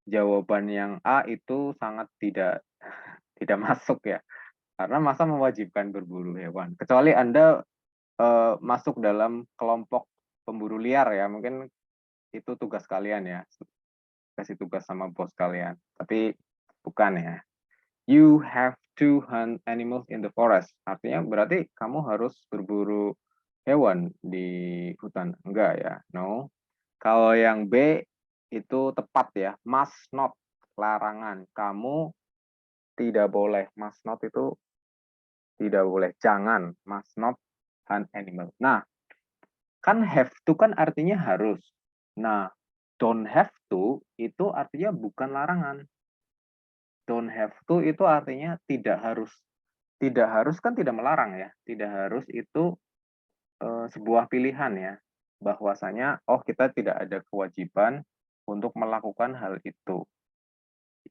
jawaban yang A itu sangat tidak masuk ya, karena masa mewajibkan berburu hewan, kecuali Anda masuk dalam kelompok pemburu liar ya, mungkin itu tugas kalian ya, kasih tugas sama bos kalian, tapi bukan ya. You have to hunt animals in the forest. Artinya berarti kamu harus berburu hewan di hutan. Enggak ya, no. Kalau yang B itu tepat ya, must not, larangan. Kamu tidak boleh, must not itu tidak boleh, jangan, must not hunt animal. Nah, kan have to kan artinya harus. Nah, don't have to itu artinya bukan larangan. Don't have to itu artinya tidak harus. Tidak harus kan tidak melarang ya. Tidak harus itu sebuah pilihan ya. Bahwasanya oh kita tidak ada kewajiban untuk melakukan hal itu.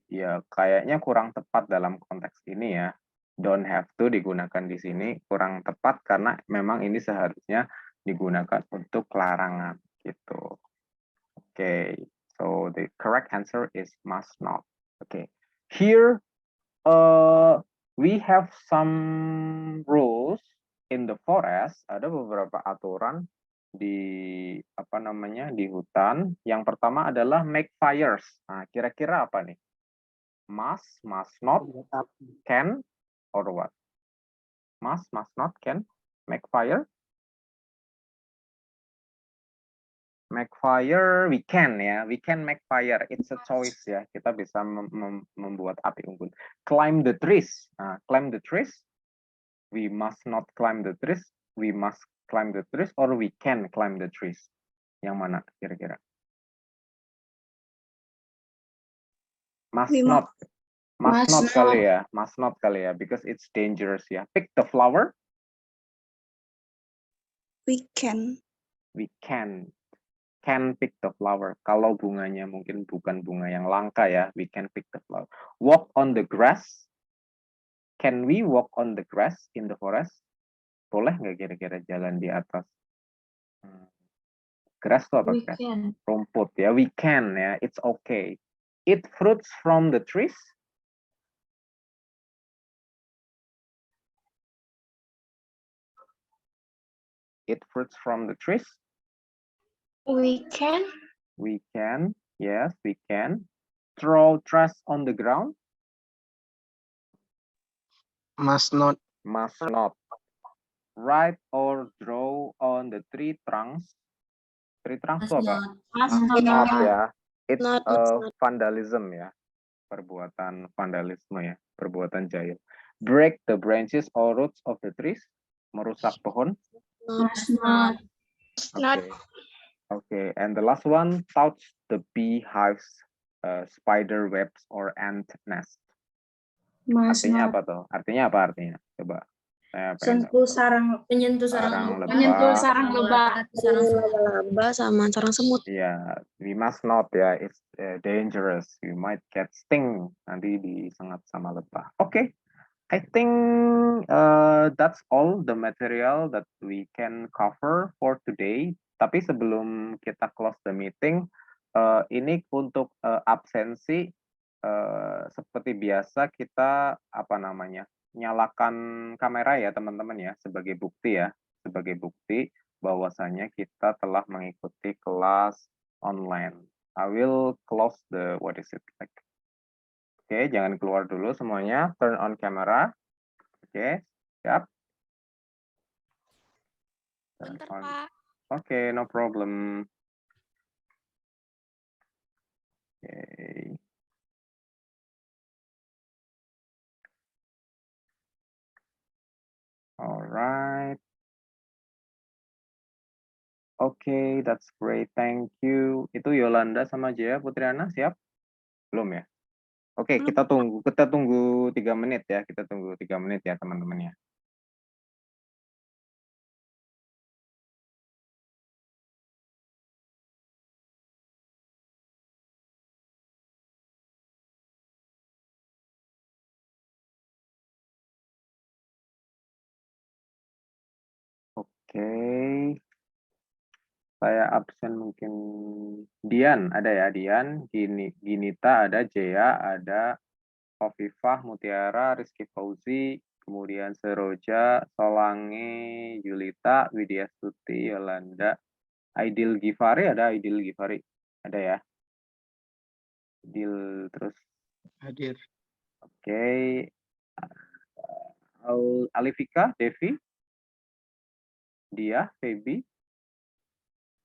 Ya kayaknya kurang tepat dalam konteks ini ya. Don't have to digunakan di sini kurang tepat karena memang ini seharusnya digunakan untuk larangan gitu. Okay, so the correct answer is must not. Okay. Here, we have some rules in the forest. Ada beberapa aturan di apa namanya di hutan. Yang pertama adalah make fires. Nah, kira-kira apa nih? Must not, can, or what? Must not, can, make fire. Make fire, we can ya, we can make fire. It's a choice ya, kita bisa membuat api unggun. Climb the trees. Nah, climb the trees. We must not climb the trees. We must climb the trees, or we can climb the trees. Yang mana kira-kira? Must not. Must Must not not. kali ya, must not kali ya, because it's dangerous ya. Pick the flower. We can. We can pick the flower. Kalau bunganya mungkin bukan bunga yang langka ya, we can pick the flower. Walk on the grass. Can we walk on the grass in the forest? Boleh nggak kira-kira jalan di atas grass itu apa? We Grass? can. Rumput ya, we can ya, it's okay. Eat fruits from the trees. Eat fruits from the trees. We can. We can, yes, we can. Throw trash on the ground. Must not. Must not. Write or draw on the tree trunks. Tree trunks itu apa? Must Not not. ya. It's Not, vandalism ya. Perbuatan vandalisme ya. Perbuatan jahil. Break the branches or roots of the trees. Merusak pohon. Must not. Not. Okay. And the last one, touch the beehives, spider webs or ant nest. Must Artinya not. apa tuh? Artinya apa artinya? Coba. Saya pengen tahu. Menyentuh Sarang menyentuh lebah. sarang lebah. Laba sama sarang semut. Yeah, we must not ya. It's dangerous. You might get sting. Nanti disengat sama lebah. Okay. I think that's all the material that we can cover for today. Tapi sebelum kita close the meeting, ini untuk absensi seperti biasa kita apa namanya nyalakan kamera ya teman-teman ya sebagai bukti bahwasanya kita telah mengikuti kelas online. I will close the what is it like. Oke, jangan keluar dulu semuanya. Turn on camera. Oke, siap. Bentar, On. Pak. Oke, no problem. Oke. Alright. Oke, that's great. Thank you. Itu Yolanda sama Jaya Putriana siap? Belum ya? Oke, kita tunggu 3 menit ya. Kita tunggu 3 menit ya, teman-teman ya. Oke. Saya absen mungkin Dian ada ya, Dian, Ginita ada, Jaya ada, Hovifah, Mutiara, Rizky Fauzi, kemudian Seroja, Solange, Yulita, Widya Stuti, Yolanda, Aidil Gifari ada, Aidil Gifari ada ya. Aidil terus. Hadir. Oke. Alifika, Devi, Dia, Feby,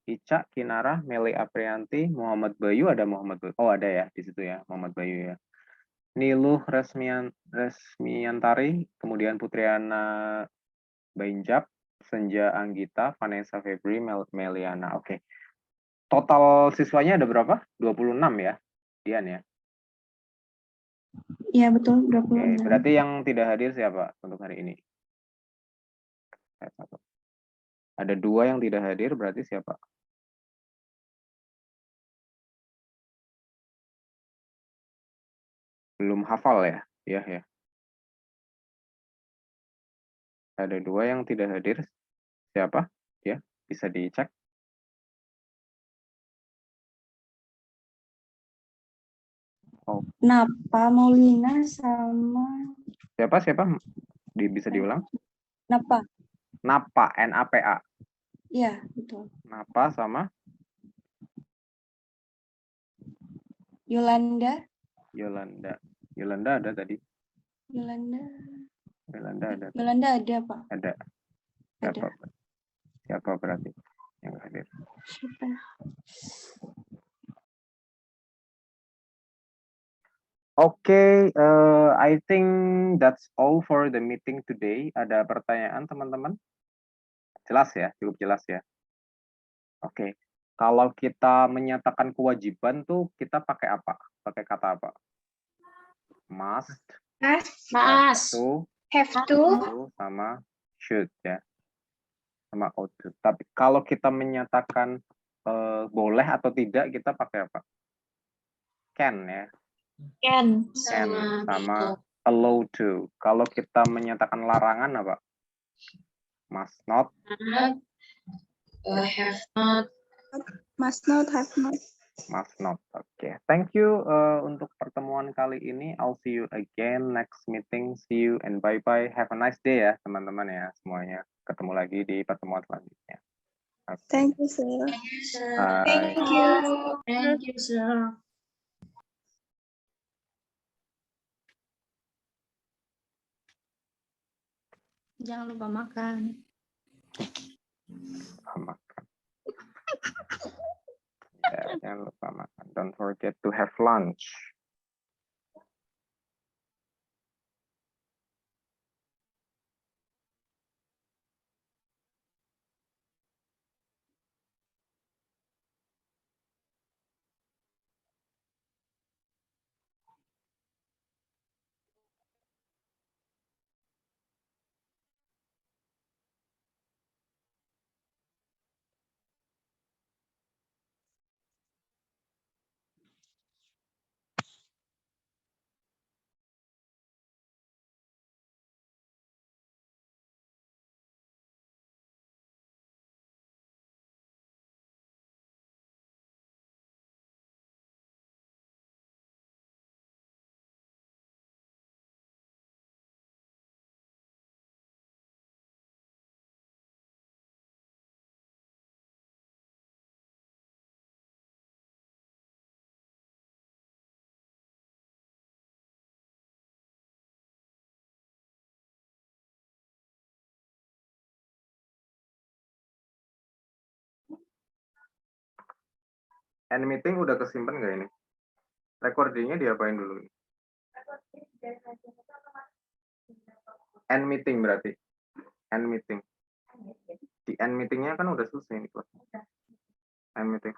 Ica, Kinara, Meli Aprianti, Muhammad Bayu, ada Muhammad Bayu. Oh ada ya di situ ya, Muhammad Bayu ya. Niluh Resmiantari, kemudian Putriana Bainjap, Senja Anggita, Vanessa Febri, Meliana. Oke. Total siswanya ada berapa? 26 ya, Dian ya? Iya betul, Oke, 26. berarti yang tidak hadir siapa untuk hari ini? Ada 2 yang tidak hadir, berarti siapa? Belum hafal ya? Iya ya. Ada 2 yang tidak hadir. Siapa? Ya, bisa dicek. Oh. Napa, Maulina sama Siapa? Bisa diulang? Napa. Napa, N-A-P-A. Iya, betul. Napa sama Yolanda. Yolanda ada tadi. Yolanda ada. Yolanda ada, Pak. Ada. Siapa berarti yang hadir? Siapa? Oke, I think that's all for the meeting today. Ada pertanyaan teman-teman? Jelas ya, cukup jelas ya. Oke, kalau kita menyatakan kewajiban tuh kita pakai apa? Pakai kata apa? must, Mas. to, Have to sama should ya. Sama ought to. Tapi kalau kita menyatakan boleh atau tidak, kita pakai apa? Can ya. can. Can sama allow to. Kalau kita menyatakan larangan apa? Must not, Have not. Must not, have not. must not. Oke, thank you untuk pertemuan kali ini. I'll see you again next meeting. See you and bye-bye. Have a nice day ya teman-teman ya semuanya. Ketemu lagi di pertemuan selanjutnya. Oke, Thank you, sir. bye. Thank you. Thank you, sir. Jangan lupa makan. Makan. Ya, jangan lupa makan. Don't forget to have lunch. End meeting udah kesimpan nggak ini? Recordingnya diapain dulu? End meeting berarti. End meeting. Di end meetingnya kan udah selesai nih. End meeting.